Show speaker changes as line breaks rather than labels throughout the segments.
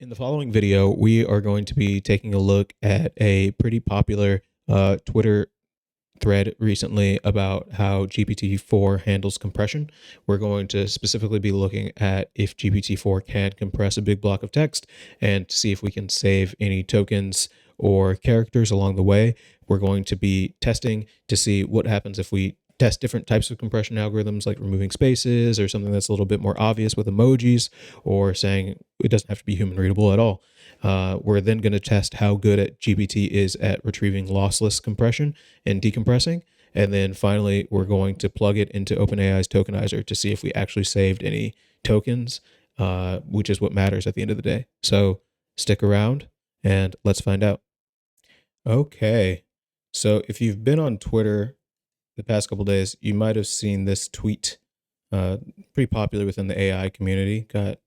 In the following video, we are going to be taking a look at a pretty popular Twitter thread recently about how GPT-4 handles compression. We're going to specifically be looking at if GPT-4 can compress a big block of text and see if we can save any tokens or characters along the way. We're going to be testing to see what happens if we test different types of compression algorithms, like removing spaces or something that's a little bit more obvious with emojis, or saying it doesn't have to be human readable at all. We're then going to test how good GPT is at retrieving lossless compression and decompressing. And then finally, we're going to plug it into OpenAI's tokenizer to see if we actually saved any tokens, which is what matters at the end of the day. So stick around and let's find out. Okay. So if you've been on Twitter the past couple of days, you might have seen this tweet, pretty popular within the AI community, got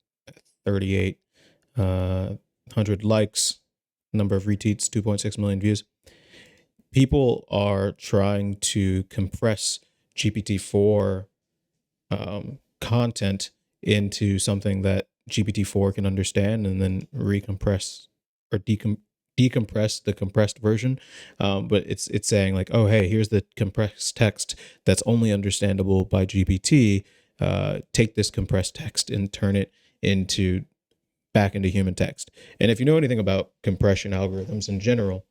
3,800 likes, number of retweets, 2.6 million views. People are trying to compress GPT-4 content into something that GPT-4 can understand and then recompress or decompress the compressed version. But it's saying like, oh, hey, here's the compressed text that's only understandable by GPT. Take this compressed text and turn it back into human text. And if you know anything about compression algorithms in general,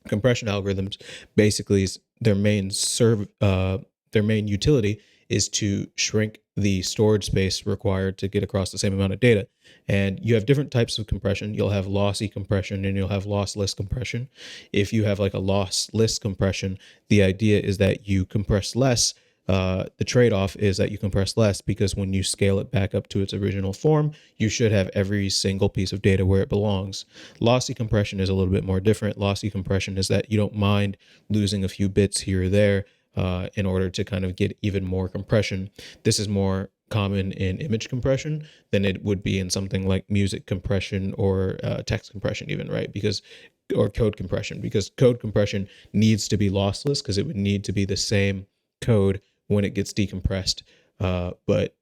compression algorithms basically their main utility is to shrink the storage space required to get across the same amount of data. And you have different types of compression. You'll have lossy compression and you'll have lossless compression. If you have like a lossless compression, the idea is that you compress less. The trade-off is that you compress less because when you scale it back up to its original form, you should have every single piece of data where it belongs. Lossy compression is a little bit more different. Lossy compression is that you don't mind losing a few bits here or there in order to kind of get even more compression. This is more common in image compression than it would be in something like music compression or text compression even, right? Or code compression, because code compression needs to be lossless because it would need to be the same code when it gets decompressed. But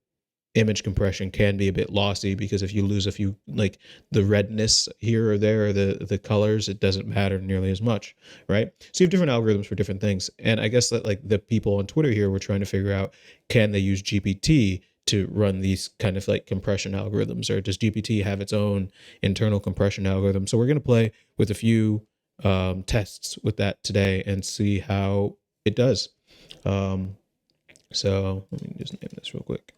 image compression can be a bit lossy because if you lose a few, like the redness here or there, or the colors, it doesn't matter nearly as much, right? So you have different algorithms for different things. And I guess that like the people on Twitter here were trying to figure out, can they use GPT to run these kind of like compression algorithms, or does GPT have its own internal compression algorithm? So we're going to play with a few tests with that today and see how it does. So let me just name this real quick.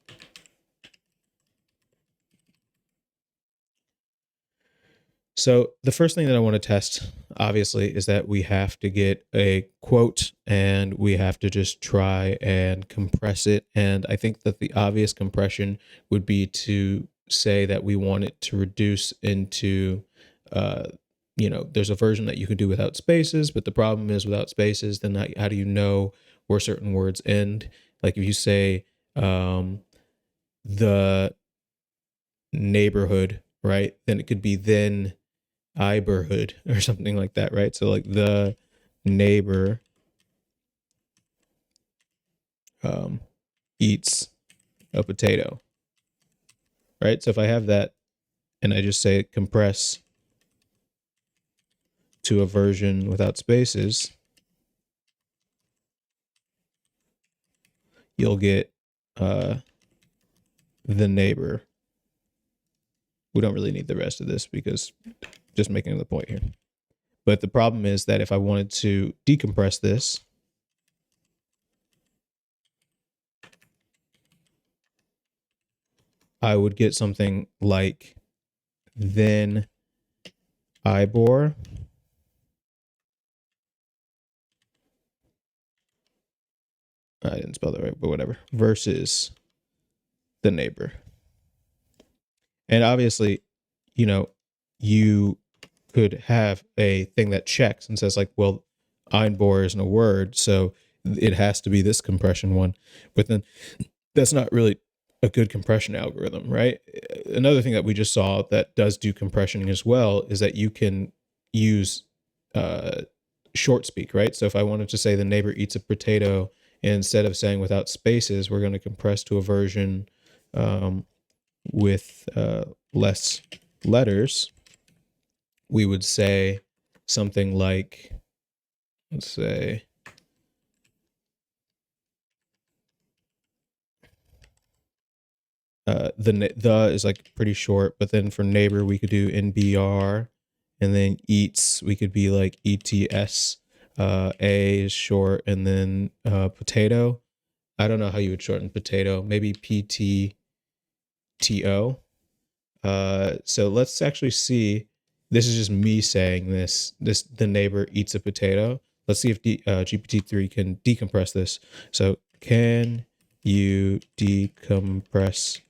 So the first thing that I want to test, obviously, is that we have to get a quote and we have to just try and compress it. And I think that the obvious compression would be to say that we want it to reduce into, there's a version that you can do without spaces, but the problem is without spaces, then how do you know where certain words end? Like if you say the neighborhood, right, then it could be then neighborhood or something like that, right? So like the neighbor eats a potato, right? So if I have that and I just say compress to a version without spaces, you'll get the neighbor. We don't really need the rest of this because just making the point here. But the problem is that if I wanted to decompress this, I would get something like then Ibor I didn't spell that right, but whatever, versus the neighbor. And obviously, you could have a thing that checks and says like, well, Einbor isn't a word, so it has to be this compression one. But then that's not really a good compression algorithm, right? Another thing that we just saw that does do compression as well is that you can use short speak, right? So if I wanted to say the neighbor eats a potato, instead of saying without spaces, we're going to compress to a version with less letters, we would say something like, let's say, the is like pretty short, but then for neighbor we could do NBR, and then eats we could be like ETS. A is short, and then potato. I don't know how you would shorten potato. Maybe PTTO. So let's actually see. This is just me saying this. The neighbor eats a potato. Let's see if GPT-3 can decompress this. So can you decompress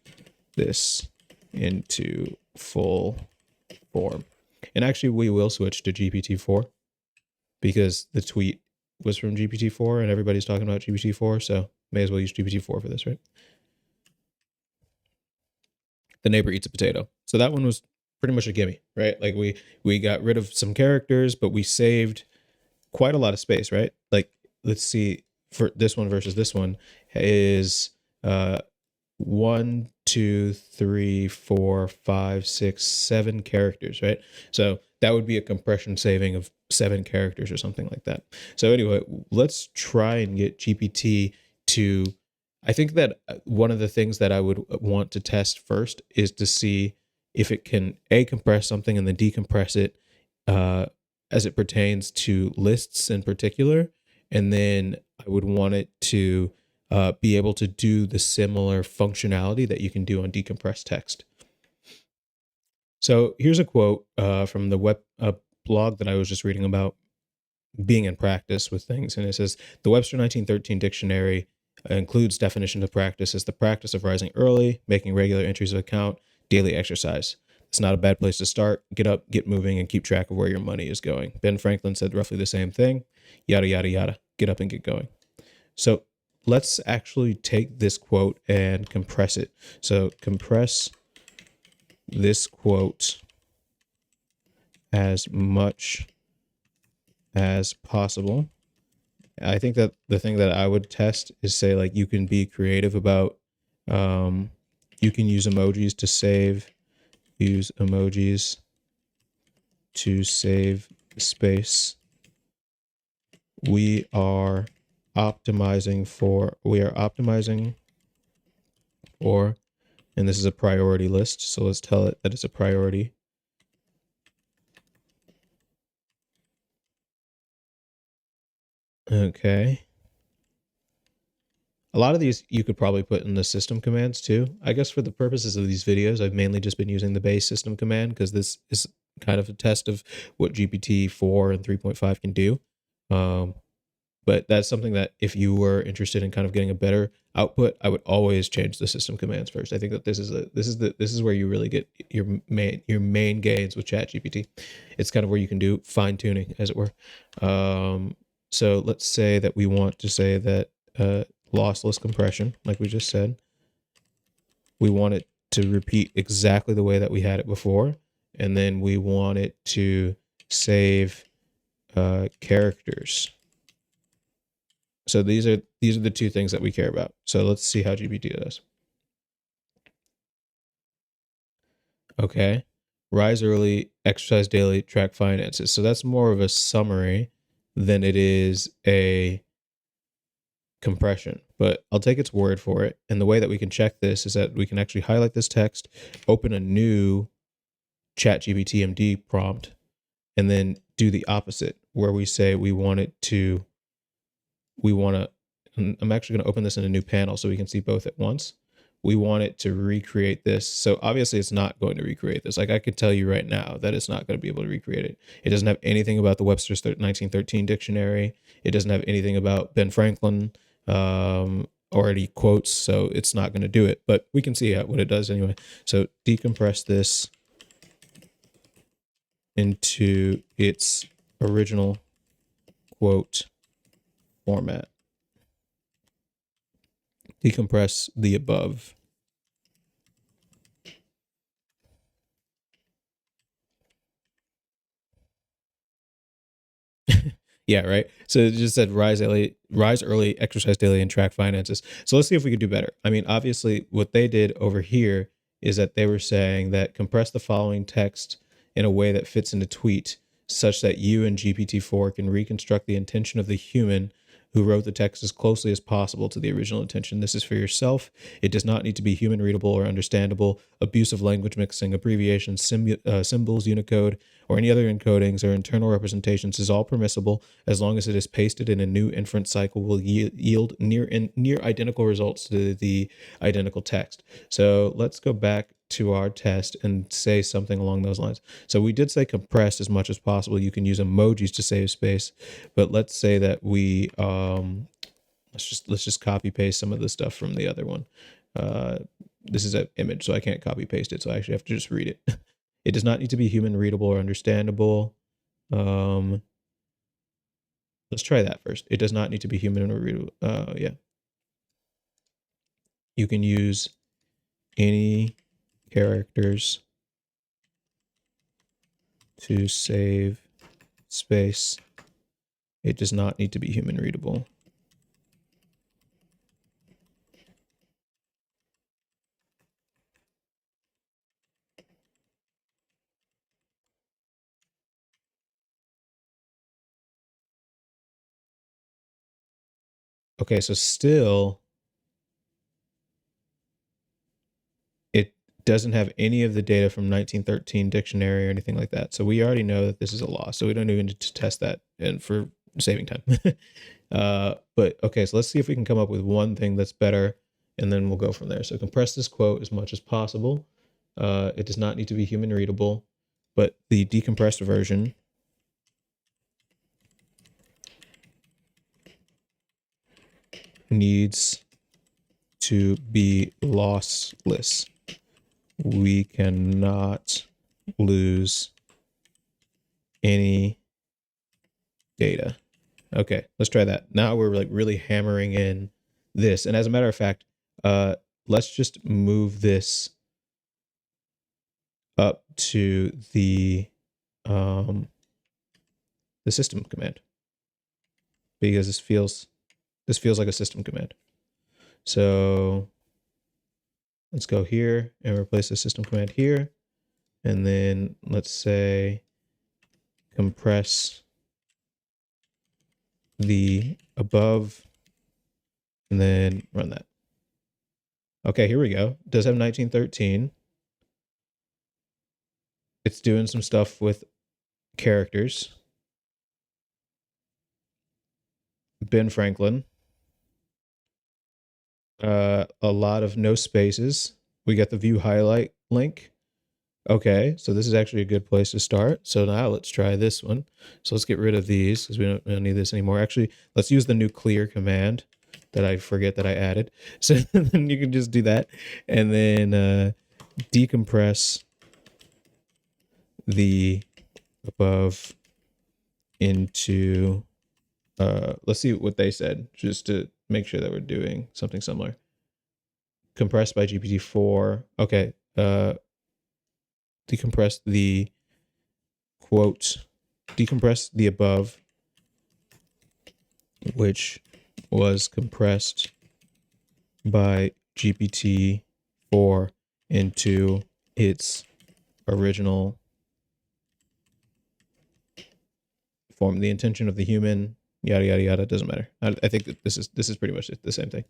this into full form? And actually, we will switch to GPT-4 because the tweet was from GPT-4 and everybody's talking about GPT-4. So may as well use GPT-4 for this, right? The neighbor eats a potato. So that one was pretty much a gimme, right? Like we got rid of some characters, but we saved quite a lot of space, right? Like let's see, for this one versus this one is 1, 2, 3, 4, 5, 6, 7 characters, right? So that would be a compression saving of 7 characters or something like that. So anyway, let's try and get GPT to, I think that one of the things that I would want to test first is to see if it can compress something and then decompress it as it pertains to lists in particular. And then I would want it to be able to do the similar functionality that you can do on decompressed text. So here's a quote from the web blog that I was just reading about being in practice with things. And it says, the Webster 1913 dictionary includes definition of practice as the practice of rising early, making regular entries of account, daily exercise. It's not a bad place to start. Get up, get moving, and keep track of where your money is going. Ben Franklin said roughly the same thing. Yada, yada, yada. Get up and get going. So let's actually take this quote and compress it. So compress this quote as much as possible. I think that the thing that I would test is say, like, you can be creative about, you can use emojis to save, use emojis to save space. We are optimizing for, and this is a priority list. So let's tell it that it's a priority. Okay. A lot of these you could probably put in the system commands too. I guess for the purposes of these videos, I've mainly just been using the base system command because this is kind of a test of what GPT-4 and 3.5 can do. But that's something that if you were interested in kind of getting a better output, I would always change the system commands first. I think that this is where you really get your main gains with ChatGPT. It's kind of where you can do fine tuning, as it were. So let's say that we want to say that lossless compression, like we just said, we want it to repeat exactly the way that we had it before, and then we want it to save characters. So these are the two things that we care about. So let's see how GPT does. Okay. Rise early, exercise daily, track finances. So that's more of a summary than it is a compression, but I'll take its word for it. And the way that we can check this is that we can actually highlight this text, open a new ChatGPT MD prompt, and then do the opposite, where we say I'm actually going to open this in a new panel so we can see both at once. We want it to recreate this. So obviously it's not going to recreate this. Like, I could tell you right now that it's not going to be able to recreate it. It doesn't have anything about the Webster's 1913 dictionary. It doesn't have anything about Ben Franklin or any quotes. So it's not going to do it, but we can see what it does anyway. So decompress this into its original quote format. Decompress the above. Yeah, right. So it just said rise early, exercise daily, and track finances. So let's see if we could do better. I mean, obviously, what they did over here is that they were saying that compress the following text in a way that fits in a tweet such that you and GPT-4 can reconstruct the intention of the human who wrote the text as closely as possible to the original intention. This is for yourself. It does not need to be human readable or understandable. Abusive language mixing, abbreviations, symbols, Unicode, or any other encodings or internal representations is all permissible as long as it is pasted in a new inference cycle will yield near identical results to the identical text. So let's go back to our test and say something along those lines. So we did say compress as much as possible. You can use emojis to save space, but let's say that we let's just copy paste some of the stuff from the other one. This is an image, so I can't copy paste it. So I actually have to just read it. It does not need to be human readable or understandable. Let's try that first. It does not need to be human readable. Yeah. You can use any characters to save space. It does not need to be human readable. Okay, so still, it doesn't have any of the data from 1913 dictionary or anything like that. So we already know that this is a loss. So we don't even need to test that and for saving time. But okay, so let's see if we can come up with one thing that's better, and then we'll go from there. So compress this quote as much as possible. It does not need to be human readable, but the decompressed version needs to be lossless. We cannot lose any data. Okay, let's try that. Now we're like really hammering in this. And as a matter of fact, let's just move this up to the system command, because this feels like a system command. So let's go here and replace the system command here. And then let's say compress the above, and then run that. Okay, here we go. It does have 1913. It's doing some stuff with characters. Ben Franklin. A lot of no spaces. We got the view highlight link. Okay, so this is actually a good place to start. So now let's try this one. So let's get rid of these because we don't need this anymore. Actually, let's use the new clear command that I forget that I added. So then you can just do that and then decompress the above into, let's see what they said just to make sure that we're doing something similar. Compressed by GPT-4. Okay, decompress the quote, decompress the above, which was compressed by GPT-4 into its original form. The intention of the human, yada yada yada, doesn't matter. I think that this is pretty much the same thing.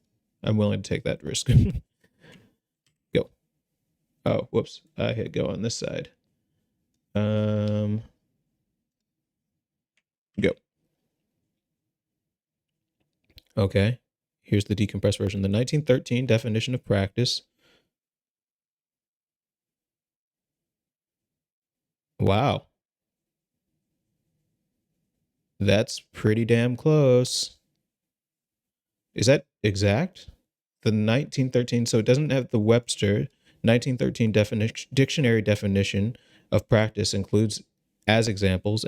I'm willing to take that risk. Go. Oh, whoops. I hit go on this side. Go. Okay. Here's the decompressed version. The 1913 definition of practice. Wow. That's pretty damn close. Is that exact? The 1913, so it doesn't have the Webster 1913 dictionary definition of practice includes examples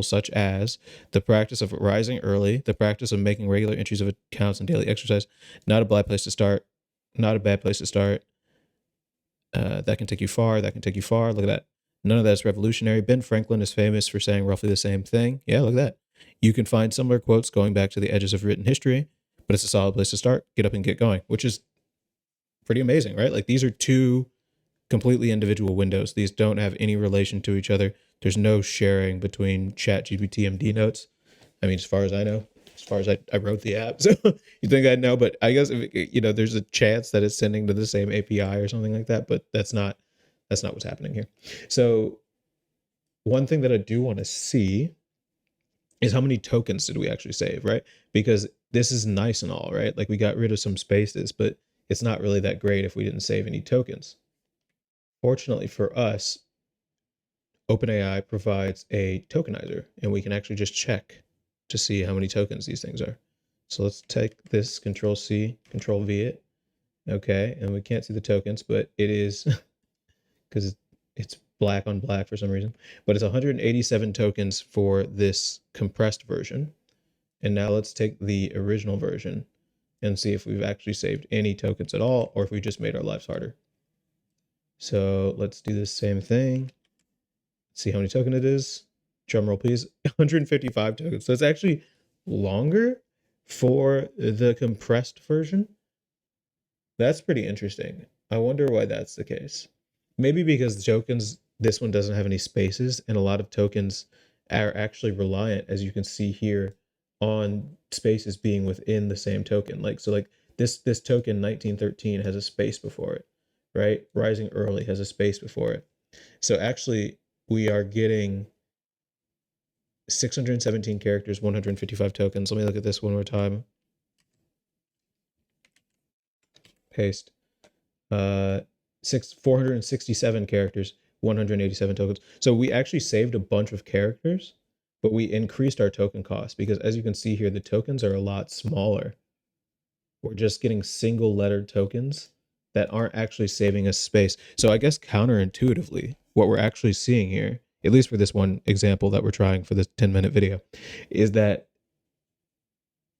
such as the practice of rising early, the practice of making regular entries of accounts and daily exercise. Not a bad place to start. Not a bad place to start. That can take you far. That can take you far. Look at that. None of that's revolutionary. Ben Franklin is famous for saying roughly the same thing. Yeah, look at that. You can find similar quotes going back to the edges of written history, but it's a solid place to start. Get up and get going, which is pretty amazing, right? Like these are two completely individual windows. These don't have any relation to each other. There's no sharing between ChatGPT and D notes. I mean, as far as I know, as far as I wrote the app, so you think I'd know, but I guess if there's a chance that it's sending to the same API or something like that, but that's not what's happening here. So one thing that I do want to see is how many tokens did we actually save, right? Because this is nice and all, right? Like we got rid of some spaces, but it's not really that great if we didn't save any tokens. Fortunately for us, OpenAI provides a tokenizer, and we can actually just check to see how many tokens these things are. So let's take this, Control C, Control V it. Okay, and we can't see the tokens, but it is because it's black on black for some reason. But it's 187 tokens for this compressed version. And now let's take the original version and see if we've actually saved any tokens at all, or if we just made our lives harder. So let's do the same thing. See how many tokens it is. Drum roll, please. 155 tokens. So it's actually longer for the compressed version. That's pretty interesting. I wonder why that's the case. Maybe because the tokens, this one doesn't have any spaces, and a lot of tokens are actually reliant, as you can see here, on spaces being within the same token. Like this token 1913 has a space before it, right? Rising early has a space before it. So actually we are getting 617 characters, 155 tokens. Let me look at this one more time. Paste. 467 characters, 187 tokens. So we actually saved a bunch of characters, but we increased our token cost because, as you can see here, the tokens are a lot smaller. We're just getting single lettered tokens that aren't actually saving us space. So I guess counterintuitively, what we're actually seeing here, at least for this one example that we're trying for this 10-minute video, is that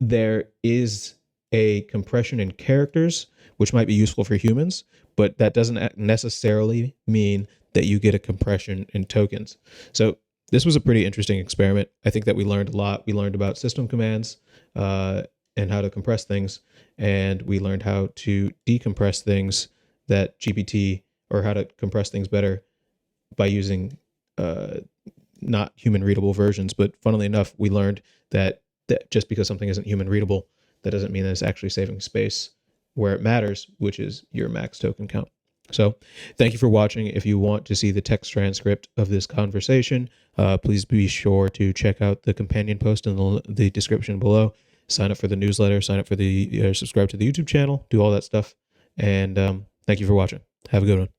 there is a compression in characters, which might be useful for humans, but that doesn't necessarily mean that you get a compression in tokens. So this was a pretty interesting experiment. I think that we learned a lot. We learned about system commands and how to compress things, and we learned how to decompress things that GPT, or how to compress things better by using not human readable versions. But funnily enough, we learned that just because something isn't human readable, that doesn't mean that it's actually saving space where it matters, which is your max token count. So thank you for watching. If you want to see the text transcript of this conversation, please be sure to check out the companion post in the description below. Sign up for the newsletter, sign up for the subscribe to the YouTube channel, do all that stuff. And thank you for watching. Have a good one.